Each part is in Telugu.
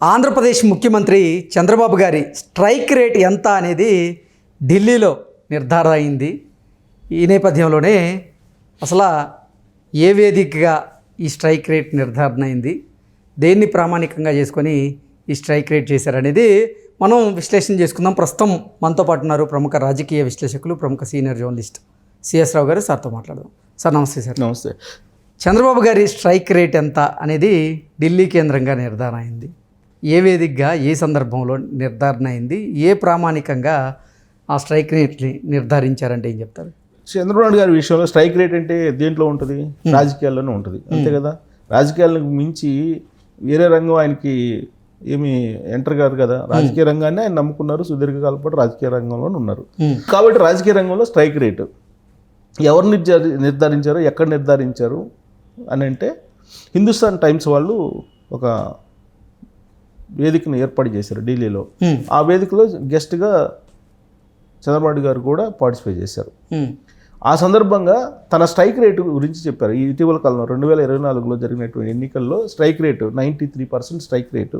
ఆంధ్రప్రదేశ్ ముఖ్యమంత్రి చంద్రబాబు గారి స్ట్రైక్ రేట్ ఎంత అనేది ఢిల్లీలో నిర్ధారణ అయింది. ఈ నేపథ్యంలోనే అసలు ఏ వేదికగా ఈ స్ట్రైక్ రేట్ నిర్ధారణ అయింది, దేన్ని ప్రామాణికంగా చేసుకొని ఈ స్ట్రైక్ రేట్ చేశారనేది మనం విశ్లేషణ చేసుకుందాం. ప్రస్తుతం మనతో పాటు ఉన్నారు ప్రముఖ రాజకీయ విశ్లేషకులు, ప్రముఖ సీనియర్ జర్నలిస్ట్ సిఎస్ రావు గారు. సార్తో మాట్లాడదాం. సార్ నమస్తే. సార్ నమస్తే. చంద్రబాబు గారి స్ట్రైక్ రేట్ ఎంత అనేది ఢిల్లీ కేంద్రంగా నిర్ధారణ అయింది. ఏ వేదికగా, ఏ సందర్భంలో నిర్ధారణ అయింది, ఏ ప్రామాణికంగా ఆ స్ట్రైక్ రేట్ని నిర్ధారించారంటే ఏం చెప్తారు? చంద్రబాబు గారి విషయంలో స్ట్రైక్ రేట్ అంటే దేంట్లో ఉంటుంది? రాజకీయాల్లోనే ఉంటుంది, అంతే కదా. రాజకీయాలకు మించి వేరే రంగం ఆయనకి ఏమి ఎంటర్ కాదు కదా. రాజకీయ రంగాన్ని ఆయన నమ్ముకున్నారు, సుదీర్ఘకాలం పాటు రాజకీయ రంగంలోనే ఉన్నారు. కాబట్టి రాజకీయ రంగంలో స్ట్రైక్ రేటు ఎవరు నిర్ధారించారు, ఎక్కడ నిర్ధారించారు అని అంటే, హిందుస్థాన్ టైమ్స్ వాళ్ళు ఒక వేదికను ఏర్పాటు చేశారు ఢిల్లీలో. ఆ వేదికలో గెస్ట్గా చంద్రబాబు గారు కూడా పార్టిసిపేట్ చేశారు. ఆ సందర్భంగా తన స్ట్రైక్ రేటు గురించి చెప్పారు. ఈ ఇటీవల కాలంలో 2024లో జరిగినటువంటి ఎన్నికల్లో strike rate 93% strike rate,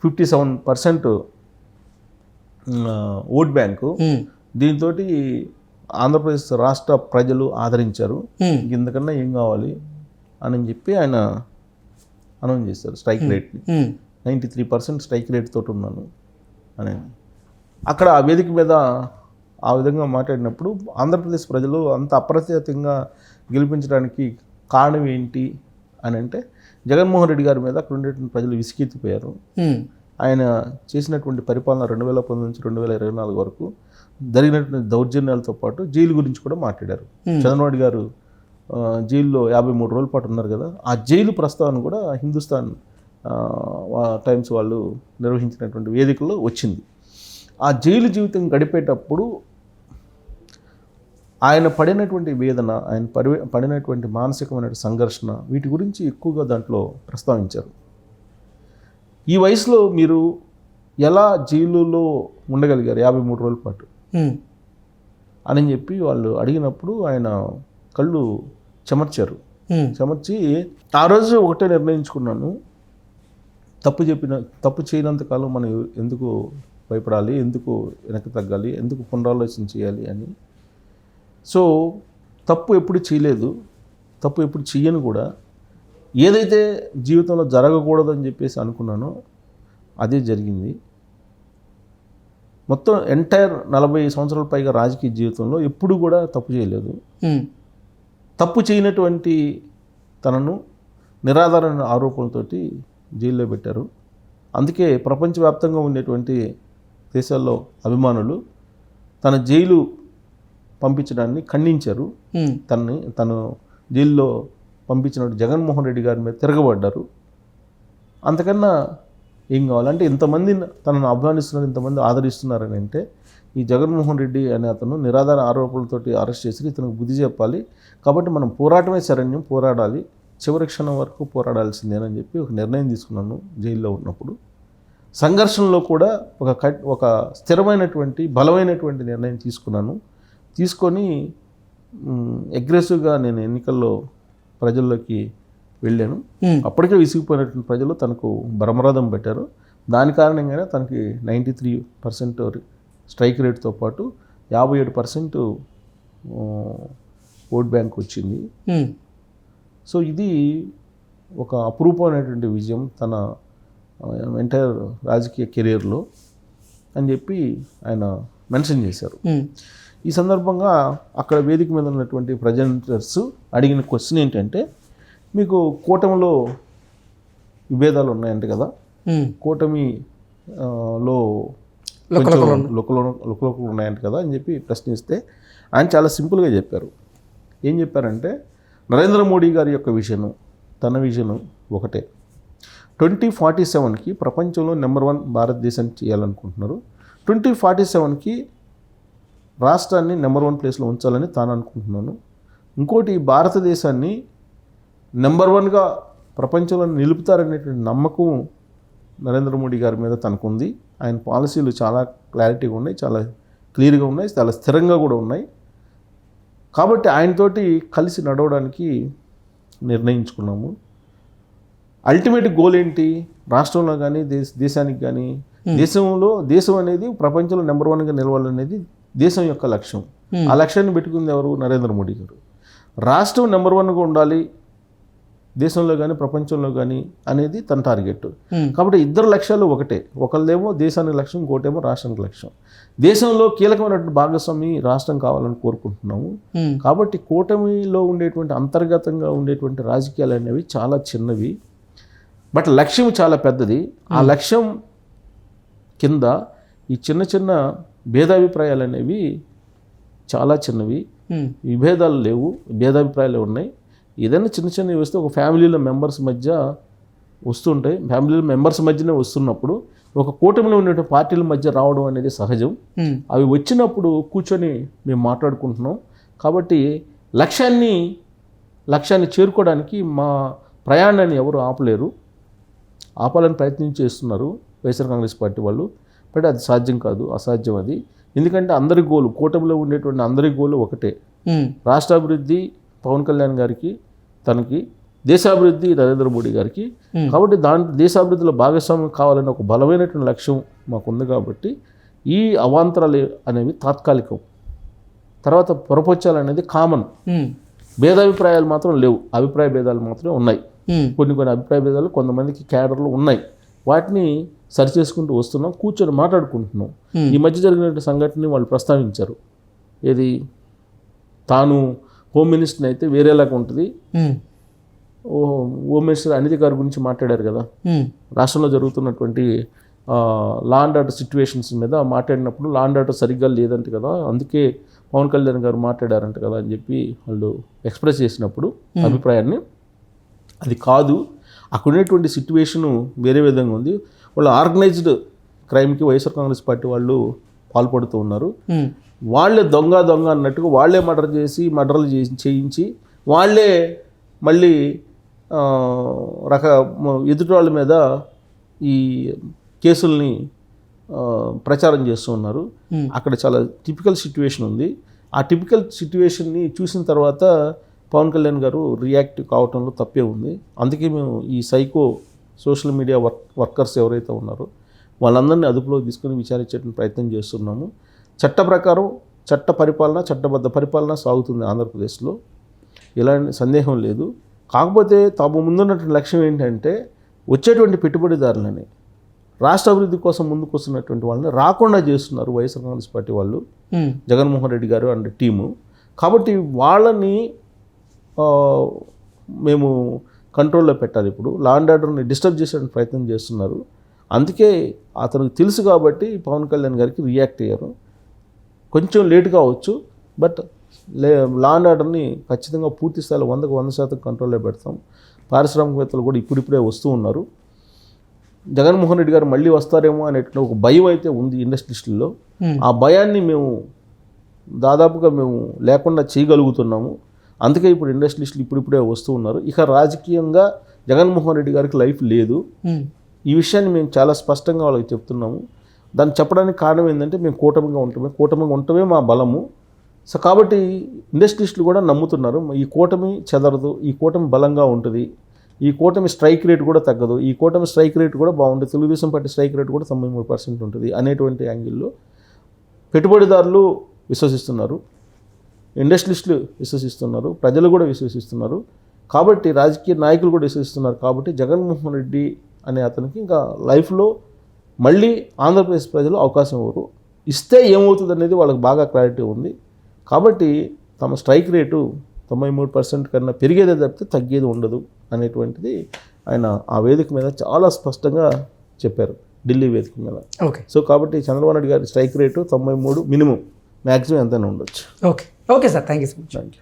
57% vote bank. దీంతో ఆంధ్రప్రదేశ్ రాష్ట్ర ప్రజలు ఆదరించారు. ఇంతకన్నా ఏం కావాలి అని చెప్పి ఆయన అనౌన్స్ చేశారు స్ట్రైక్ రేట్ని. 93% స్ట్రైక్ రేట్ తోటి ఉన్నాను అని అక్కడ ఆ వేదిక మీద ఆ విధంగా మాట్లాడినప్పుడు, ఆంధ్రప్రదేశ్ ప్రజలు అంత అప్రత్యతంగా గెలిపించడానికి కారణం ఏంటి అని అంటే, జగన్మోహన్ రెడ్డి గారి మీద అక్కడ ఉండేటువంటి ప్రజలు విసిగెత్తిపోయారు. ఆయన చేసినటువంటి పరిపాలన 2019 నుంచి 2024 వరకు జరిగినటువంటి దౌర్జన్యాలతో పాటు జైలు గురించి కూడా మాట్లాడారు. చంద్రబాబు గారు జైల్లో 53 రోజుల పాటు ఉన్నారు కదా, ఆ జైలు ప్రస్తావన కూడా హిందుస్థాన్ టైమ్స్ వాళ్ళు నిర్వహించినటువంటి వేదికల్లో వచ్చింది. ఆ జైలు జీవితం గడిపేటప్పుడు ఆయన పడినటువంటి వేదన, ఆయన పడినటువంటి మానసికమైన సంఘర్షణ, వీటి గురించి ఎక్కువగా దాంట్లో ప్రస్తావించారు. ఈ వయసులో మీరు ఎలా జైలులో ఉండగలిగారు 53 రోజుల పాటు అని చెప్పి వాళ్ళు అడిగినప్పుడు ఆయన కళ్ళు చెమర్చారు. చెమర్చి ఆ రోజు ఒకటే నిర్ణయించుకున్నాను, తప్పు చేయనంతకాలం మనం ఎందుకు భయపడాలి, ఎందుకు వెనక్కి తగ్గాలి, ఎందుకు పునరాలోచన చేయాలి అని. సో తప్పు ఎప్పుడు చేయలేదు, తప్పు ఎప్పుడు చెయ్యను కూడా. ఏదైతే జీవితంలో జరగకూడదని చెప్పేసి అనుకున్నానో అదే జరిగింది. మొత్తం ఎంటైర్ 40 సంవత్సరాల పైగా రాజకీయ జీవితంలో ఎప్పుడు కూడా తప్పు చేయలేదు. తప్పు చేయనటువంటి తనను నిరాధారణ ఆరోపణలతోటి జైల్లో పెట్టారు. అందుకే ప్రపంచవ్యాప్తంగా ఉండేటువంటి దేశాల్లో అభిమానులు తన జైలు పంపించడాన్ని ఖండించారు. తను జైల్లో పంపించిన జగన్మోహన్ రెడ్డి గారి మీద తిరగబడ్డారు. అంతకన్నా ఏం కావాలంటే, ఇంతమంది తనను అభిమానిస్తున్నారు, ఇంతమంది ఆదరిస్తున్నారని అంటే, ఈ జగన్మోహన్ రెడ్డి అనే అతను నిరాధార ఆరోపణలతోటి అరెస్ట్ చేసి ఇతనికి బుద్ధి చెప్పాలి. కాబట్టి మనం పోరాటమే శరణ్యం, పోరాడాలి, చివరి క్షణం వరకు పోరాడాల్సిందేనని చెప్పి ఒక నిర్ణయం తీసుకున్నాను. జైల్లో ఉన్నప్పుడు సంఘర్షణలో కూడా ఒక స్థిరమైనటువంటి బలమైనటువంటి నిర్ణయం తీసుకొని అగ్రెసివ్గా నేను ఎన్నికల్లో ప్రజల్లోకి వెళ్ళాను. అప్పటికే విసిగిపోయినటువంటి ప్రజలు తనకు బ్రహ్మరథం పెట్టారు. దాని కారణంగానే తనకి 93% స్ట్రైక్ రేట్తో పాటు 57% ఓట్ బ్యాంక్ వచ్చింది. సో ఇది ఒక అపురూపమైనటువంటి విజయం తన ఎంటైర్ రాజకీయ కెరీర్లో అని చెప్పి ఆయన మెన్షన్ చేశారు. ఈ సందర్భంగా అక్కడ వేదిక మీద ఉన్నటువంటి ప్రజెంటర్స్ అడిగిన క్వశ్చన్ ఏంటంటే, మీకు కూటమిలో విభేదాలు ఉన్నాయంట కదా, కూటమిలో లుకలుకలు ఉన్నాయంట కదా అని చెప్పి ప్రశ్నిస్తే ఆయన చాలా సింపుల్గా చెప్పారు. ఏం చెప్పారంటే, నరేంద్ర మోడీ గారి యొక్క విజన్, తన విజన్ ఒకటే. 2047కి ప్రపంచంలో నెంబర్ 1 భారతదేశాన్ని చేయాలనుకుంటున్నారు. 2047కి రాష్ట్రాన్ని నెంబర్ 1 ప్లేస్లో ఉంచాలని తాను అనుకుంటున్నాను. ఇంకోటి, భారతదేశాన్ని నెంబర్ 1గా ప్రపంచంలో నిలుపుతారనేటువంటి నమ్మకం నరేంద్ర మోడీ గారి మీద తనకుంది. ఆయన పాలసీలు చాలా క్లారిటీగా ఉన్నాయి, చాలా క్లియర్గా ఉన్నాయి, చాలా స్థిరంగా కూడా ఉన్నాయి. కాబట్టి ఆయనతోటి కలిసి నడవడానికి నిర్ణయించుకున్నాము. అల్టిమేట్ గోల్ ఏంటి? రాష్ట్రంలో కానీ దేశానికి కానీ దేశం అనేది ప్రపంచంలో నెంబర్ 1గా నిలవాలనేది దేశం యొక్క లక్ష్యం. ఆ లక్ష్యాన్ని పెట్టుకుంది ఎవరు? నరేంద్ర మోడీ గారు. రాష్ట్రం నెంబర్ 1గా ఉండాలి దేశంలో కానీ ప్రపంచంలో కానీ అనేది తన టార్గెట్. కాబట్టి ఇద్దరు లక్ష్యాలు ఒకటే. ఒకళ్ళేమో దేశానికి లక్ష్యం, ఇంకోటేమో రాష్ట్రానికి లక్ష్యం. దేశంలో కీలకమైనటువంటి భాగస్వామి రాష్ట్రం కావాలని కోరుకుంటున్నాము. కాబట్టి కూటమిలో ఉండేటువంటి అంతర్గతంగా ఉండేటువంటి రాజకీయాలు అనేవి చాలా చిన్నవి, బట్ లక్ష్యం చాలా పెద్దది. ఆ లక్ష్యం కింద ఈ చిన్న చిన్న భేదాభిప్రాయాలు అనేవి చాలా చిన్నవి. విభేదాలు లేవు, భేదాభిప్రాయాలు ఉన్నాయి. ఏదైనా చిన్న చిన్నవి వస్తే ఒక ఫ్యామిలీలో మెంబర్స్ మధ్య వస్తుంటాయి. ఫ్యామిలీలో మెంబర్స్ మధ్యనే వస్తున్నప్పుడు ఒక కూటమిలో ఉండే పార్టీల మధ్య రావడం అనేది సహజం. అవి వచ్చినప్పుడు కూర్చొని మేము మాట్లాడుకుంటున్నాం. కాబట్టి లక్ష్యాన్ని చేరుకోవడానికి మా ప్రయాణాన్ని ఎవరు ఆపలేరు. ఆపాలని ప్రయత్నం చేస్తున్నారు వైఎస్ఆర్ కాంగ్రెస్ పార్టీ వాళ్ళు, బట్ అది సాధ్యం కాదు, అసాధ్యం అది. ఎందుకంటే అందరి గోలు, కూటమిలో ఉండేటువంటి అందరి గోలు ఒకటే, రాష్ట్రాభివృద్ధి పవన్ కళ్యాణ్ గారికి, తనకి దేశాభివృద్ధి నరేంద్ర మోడీ గారికి. కాబట్టి దేశాభివృద్ధిలో భాగస్వామ్యం కావాలని ఒక బలమైనటువంటి లక్ష్యం మాకుంది. కాబట్టి ఈ అవాంతరాలు అనేవి తాత్కాలికం, తర్వాత పొరపొచ్చాలు అనేది కామన్. భేదాభిప్రాయాలు మాత్రం లేవు, అభిప్రాయ భేదాలు మాత్రమే ఉన్నాయి. కొన్ని అభిప్రాయ భేదాలు కొంతమందికి క్యాడర్లు ఉన్నాయి. వాటిని సరిచేసుకుంటూ వస్తున్నాం, కూర్చొని మాట్లాడుకుంటున్నాం. ఈ మధ్య జరిగిన సంఘటనని వాళ్ళు ప్రస్తావించారు. ఏది? తాను హోమ్ మినిస్టర్ని అయితే వేరేలాగా ఉంటుంది. హోమ్ మినిస్టర్ అనిత గారి గురించి మాట్లాడారు కదా, రాష్ట్రంలో జరుగుతున్నటువంటి లా అండ్ ఆర్డర్ సిచ్యువేషన్స్ మీద మాట్లాడినప్పుడు లా అండ్ ఆర్డర్ సరిగ్గా లేదంట కదా, అందుకే పవన్ కళ్యాణ్ గారు మాట్లాడారంట కదా అని చెప్పి వాళ్ళు ఎక్స్ప్రెస్ చేసినప్పుడు అభిప్రాయాన్ని, అది కాదు, అక్కడ ఉన్నటువంటి సిచ్యువేషను వేరే విధంగా ఉంది. వాళ్ళు ఆర్గనైజ్డ్ క్రైమ్కి వైఎస్ఆర్ కాంగ్రెస్ పార్టీ వాళ్ళు పాల్పడుతూ ఉన్నారు. వాళ్ళే దొంగ అన్నట్టుగా వాళ్ళే మర్డర్లు చేయించి వాళ్ళే మళ్ళీ ఎదుటి వాళ్ళ మీద ఈ కేసుల్ని ప్రచారం చేస్తూ ఉన్నారు. అక్కడ చాలా టిపికల్ సిచ్యువేషన్ ఉంది. ఆ టిపికల్ సిచ్యువేషన్ని చూసిన తర్వాత పవన్ కళ్యాణ్ గారు రియాక్ట్ కావటంలో తప్పే ఉంది. అందుకే మేము ఈ సైకో సోషల్ మీడియా వర్కర్స్ ఎవరైతే ఉన్నారో వాళ్ళందరినీ అదుపులో తీసుకుని విచారించేటువంటి ప్రయత్నం చేస్తున్నాము. చట్ట ప్రకారం చట్టబద్ధ పరిపాలన సాగుతుంది ఆంధ్రప్రదేశ్లో, ఎలాంటి సందేహం లేదు. కాకపోతే తాము ముందున్నటువంటి లక్ష్యం ఏంటంటే వచ్చేటువంటి పెట్టుబడిదారులని, రాష్ట్ర అభివృద్ధి కోసం ముందుకు వస్తున్నటువంటి వాళ్ళని రాకుండా చేస్తున్నారు వైఎస్ఆర్ కాంగ్రెస్ పార్టీ వాళ్ళు, జగన్మోహన్ రెడ్డి గారు అండ్ టీము. కాబట్టి వాళ్ళని మేము కంట్రోల్లో పెట్టాలి. ఇప్పుడు లా అండ్ ఆర్డర్ని డిస్టర్బ్ చేసే ప్రయత్నం చేస్తున్నారు. అందుకే అతనికి తెలుసు కాబట్టి పవన్ కళ్యాణ్ గారికి రియాక్ట్ అయ్యారు. కొంచెం లేట్ కావచ్చు, బట్ లా అండ్ ఆర్డర్ని ఖచ్చితంగా పూర్తి స్థాయిలో 100% కంట్రోల్లో పెడతాం. పారిశ్రామికవేత్తలు కూడా ఇప్పుడిప్పుడే వస్తూ ఉన్నారు. జగన్మోహన్ రెడ్డి గారు మళ్ళీ వస్తారేమో అనేటువంటి ఒక భయం అయితే ఉంది ఇండస్ట్రియలిస్టుల్లో. ఆ భయాన్ని దాదాపుగా మేము లేకుండా చేయగలుగుతున్నాము. అందుకే ఇప్పుడు ఇండస్ట్రియలిస్టులు ఇప్పుడిప్పుడే వస్తూ ఉన్నారు. ఇక రాజకీయంగా జగన్మోహన్ రెడ్డి గారికి లైఫ్ లేదు. ఈ విషయాన్ని మేము చాలా స్పష్టంగా వాళ్ళకి చెప్తున్నాము. దాన్ని చెప్పడానికి కారణం ఏంటంటే మేము కూటమిగా ఉండటమే మా బలము. సో కాబట్టి ఇండస్ట్రియలిస్టులు కూడా నమ్ముతున్నారు, ఈ కూటమి చెదరదు, ఈ కూటమి బలంగా ఉంటుంది, ఈ కూటమి స్ట్రైక్ రేట్ కూడా తగ్గదు, ఈ కూటమి స్ట్రైక్ రేట్ కూడా బాగుంటుంది, తెలుగుదేశం పార్టీ స్ట్రైక్ రేట్ కూడా 93% ఉంటుంది అనేటువంటి యాంగిల్లో పెట్టుబడిదారులు విశ్వసిస్తున్నారు, ఇండస్ట్రియలిస్టులు విశ్వసిస్తున్నారు, ప్రజలు కూడా విశ్వసిస్తున్నారు. కాబట్టి రాజకీయ నాయకులు కూడా విశ్వసిస్తున్నారు. కాబట్టి జగన్మోహన్ రెడ్డి అనే అతనికి ఇంకా లైఫ్లో మళ్ళీ ఆంధ్రప్రదేశ్ ప్రజలు అవకాశం ఇవ్వరు. ఇస్తే ఏమవుతుంది అనేది వాళ్ళకి బాగా క్లారిటీ ఉంది. కాబట్టి తమ స్ట్రైక్ రేటు 93% కన్నా పెరిగేదే తప్పితే తగ్గేది ఉండదు అనేటువంటిది ఆయన ఆ వేదిక మీద చాలా స్పష్టంగా చెప్పారు, ఢిల్లీ వేదిక మీద. ఓకే. సో కాబట్టి చంద్రబాబు నాయుడు గారి స్ట్రైక్ రేటు 93 మినిమం, మ్యాక్సిమం ఎంతైనా ఉండొచ్చు. Okay sir, thank you so much. Thank you.